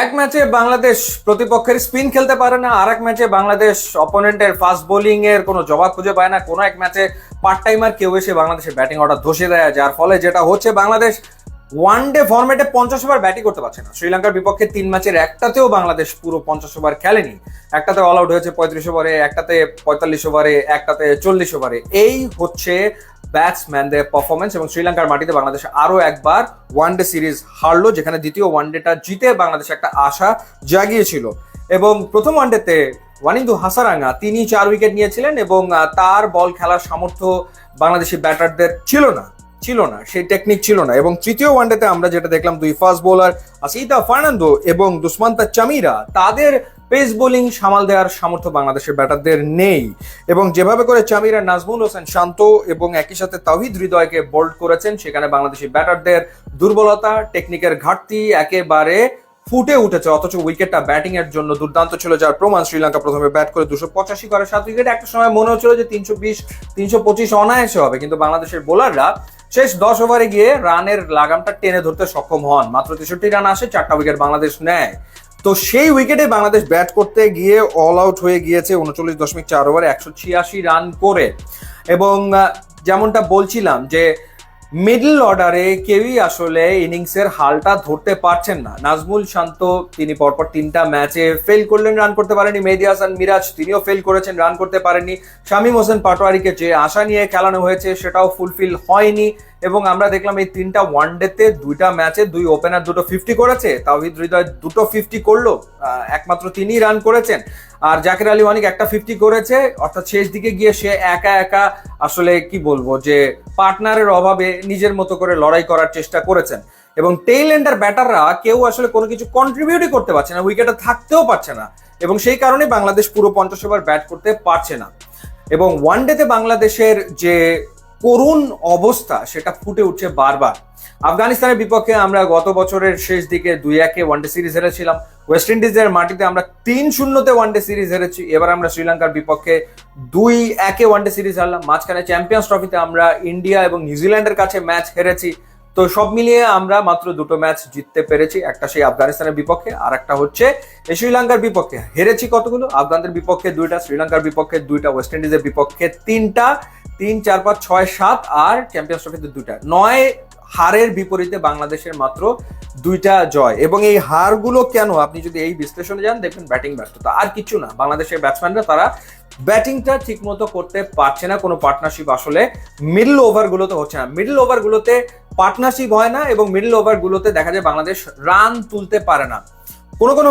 এক ম্যাচে বাংলাদেশ প্রতিপক্ষের স্পিন খেলতে পারে না, আর এক ম্যাচে বাংলাদেশ অপোনেন্টের ফাস্ট বোলিং এর কোনো জবাব খুঁজে পায় না। কোনো এক ম্যাচে পার্ট টাইমার কেউ এসে বাংলাদেশের ব্যাটিং অর্ডার ধসে দেয়, যার ফলে যেটা হচ্ছে বাংলাদেশ ওয়ান ডে ফরম্যাটে 50 ওভার ব্যাটিং করতে পারছে না। শ্রীলঙ্কার বিপক্ষে 3 ম্যাচের একটাতেও বাংলাদেশ পুরো 50 ওভার খেলেনি। একটাতে অল আউট হয়েছে 35 ওভারে, একটাতে 45 ওভারে, একটাতে 40 ওভারে। এই হচ্ছে ব্যাটসম্যানদের পারফরমেন্স। এবং শ্রীলঙ্কার মাটিতে বাংলাদেশ আরো একবার ওয়ানডে সিরিজ হারলো, যেখানে দ্বিতীয় ওয়ানডেটা জিতে বাংলাদেশ একটা আশা জাগিয়েছিল। এবং প্রথম ওয়ানডেতে ওয়ানিন্দু হাসারাঙ্গা তিনি 4 উইকেট নিয়েছিলেন এবং তার বল খেলার সামর্থ্য বাংলাদেশি ব্যাটারদের ছিল না, সেই টেকনিক ছিল না। এবং তৃতীয় ওয়ানডেতে আমরা যেটা দেখলাম, দুই ফাস্ট বোলার আসিতা ফার্নান্দো এবং দুষ্মান্তা চামিরা, তাদের পেস বোলিং সামাল দেওয়ার সামর্থ্য বাংলাদেশের ব্যাটারদের নেই। এবং যেভাবে করে চামিরা নাজমুল হোসেন শান্ত এবং একই সাথে তাওহিদ হৃদয়কে বোল্ড করেছেন, সেখানে বাংলাদেশি ব্যাটারদের দুর্বলতা, টেকনিকের ঘাটতি একেবারে ফুটে উঠেছে। অথচ উইকেটটা ব্যাটিং এর জন্য দুর্দান্ত ছিল, যার প্রমাণ শ্রীলঙ্কা প্রথমে ব্যাট করে 285 করে 7 উইকেট। একটা সময় মনে হচ্ছিল যে 320-325 অনায়াসে হবে, কিন্তু বাংলাদেশের বোলাররা শেষ 10 ওভারে গিয়ে রানের লাগামটা টেনে ধরতে সক্ষম হন। মাত্র 63 রান আসে, 4টা উইকেট বাংলাদেশ নেয়। তো সেই উইকেটে বাংলাদেশ ব্যাট করতে গিয়ে অল আউট হয়ে গিয়েছে 39.4 ওভারে 186 রান করে। এবং যেমনটা বলছিলাম যে মিডল অর্ডারে কেউই আসলে ইনিংসের হালটা ধরতে পারছেন না। নাজমুল শান্ত তিনি পরপর 3টা ম্যাচে ফেল করলেন, রান করতে পারেনি। মেহেদী হাসান মিরাজ তিনিও ফেল করেছেন, রান করতে পারেননি। শামীম হোসেন পাটোয়ারিকে যে আশা নিয়ে খেলানো হয়েছে সেটাও ফুলফিল হয়নি। এবং আমরা দেখলাম এই 3টা ওয়ানডেতে 2টা ম্যাচে 2 ওপেনার 2টো 50 করেছে। তাওহিদ হৃদয় 2টো 50 করলো, একমাত্র তিনিই রান করেছেন। আর জাকির আলী অনেক একটা 50 করেছে। অর্থাৎ শেষ দিকে গিয়ে সে একা একা আসলে কি বলবো যে পার্টনারের অভাবে নিজের মতো করে লড়াই করার চেষ্টা করেছেন। এবং টেইল এন্ডার ব্যাটাররা কেউ আসলে কোনো কিছু কন্ট্রিবিউটই করতে পারছে না, উইকেটে থাকতেও পারছে না। এবং সেই কারণে বাংলাদেশ পুরো 50 ওভার ব্যাট করতে পারছে না। এবং ওয়ানডেতে বাংলাদেশের যে করুণ অবস্থা সেটা ফুটে উঠছে বারবার। আফগানিস্তানের বিপক্ষে আমরা গত বছরের শেষ দিকে 2-1 ওয়ানডে সিরিজ হেরেছিলাম। ওয়েস্ট ইন্ডিজের মাটিতে আমরা 3-0 ওয়ানডে সিরিজ হেরেছি। এবার আমরা শ্রীলঙ্কার বিপক্ষে 2-1 ওয়ানডে সিরিজ হারলাম। মাঝখানে চ্যাম্পিয়ন্স ট্রফিতে আমরা ইন্ডিয়া এবং নিউজিল্যান্ডের কাছে ম্যাচ হেরেছি। তো সব মিলিয়ে আমরা মাত্র 2টো ম্যাচ জিততে পেরেছি, একটা সেই আফগানিস্তানের বিপক্ষে, আর একটা হচ্ছে শ্রীলঙ্কার বিপক্ষে। হেরেছি কতগুলো? আফগানদের বিপক্ষে 2টা, শ্রীলঙ্কার বিপক্ষে 2টা, ওয়েস্ট ইন্ডিজের বিপক্ষে 3টা, 3, 4, 5, 6, 7 আর চ্যাম্পিয়ন্স ট্রফিতে 2টা। 9 হারের বিপরীতে বাংলাদেশের মাত্র 2টা জয়। এবং এই হারগুলো কেন, আপনি যদি এই বিশ্লেষণে যান দেখবেন ব্যাটিং ব্যর্থতা, আর কিছু না। বাংলাদেশের ব্যাটসম্যানরা তারা ব্যাটিংটা ঠিক মতো করতে পারছে না। কোনো পার্টনারশিপ আসলে মিডল ওভারগুলোতে হচ্ছে না। মিডল ওভারগুলোতে পার্টনারশিপ হয় না এবং মিডল ওভারগুলোতে দেখা যায় বাংলাদেশ রান তুলতে পারে না। কোনো কোনো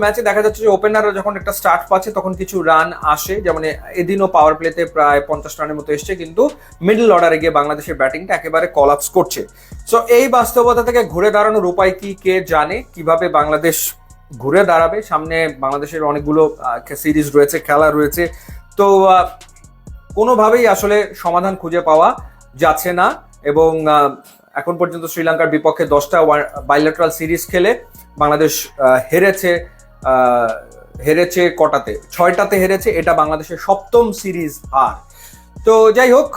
ম্যাচে দেখা যাচ্ছে যে ওপেনাররা যখন একটা স্টার্ট পাচ্ছে তখন কিছু রান আসে, যেমন এদিনও পাওয়ার প্লেতে প্রায় 50 রানের মতো এসছে, কিন্তু মিডল অর্ডারে গিয়ে বাংলাদেশের ব্যাটিংটা একেবারে কলাপস করছে। সো এই বাস্তবতা থেকে ঘুরে দাঁড়ানোর উপায় কি কে জানে, কিভাবে বাংলাদেশ ঘুরে দাঁড়াবে। সামনে বাংলাদেশের অনেকগুলো সিরিজ রয়েছে, খেলা রয়েছে। তো কোনোভাবেই আসলে সমাধান খুঁজে পাওয়া যাচ্ছে না। এবং এখন পর্যন্ত শ্রীলঙ্কার বিপক্ষে 10টা বাইলেটারাল সিরিজ খেলে বাংলাদেশ হেরেছে কটাতে? 6টাতে হেরেছে। এটা বাংলাদেশের 7ম সিরিজ হার। তো যাই হোক,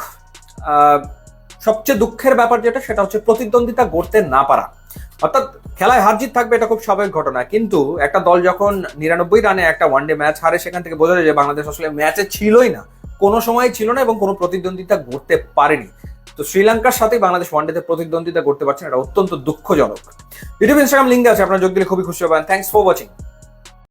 সবচেয়ে দুঃখের ব্যাপার যেটা, সেটা হচ্ছে প্রতিদ্বন্দ্বিতা গড়তে না পারা। অর্থাৎ খেলায় হার জিত থাকবে, এটা খুব স্বাভাবিক ঘটনা, কিন্তু একটা দল যখন 99 রানে একটা ওয়ানডে ম্যাচ হারে, সেখান থেকে বোঝা যায় যে বাংলাদেশ আসলে ম্যাচে ছিলই না, কোনো সময় ছিল না এবং কোনো প্রতিদ্বন্দ্বিতা গড়তে পারেনি। তো শ্রীলঙ্কার সাথে বাংলাদেশ ওয়ানডেতে প্রতিদ্বন্দ্বিতা করতে পারছে না, এটা অত্যন্ত দুঃখজনক। ইউটিউব, ইনস্টাগ্রাম লিঙ্ক আছে, আপনারা যোগ দিলে খুবই খুশি হবেন। Thanks for watching.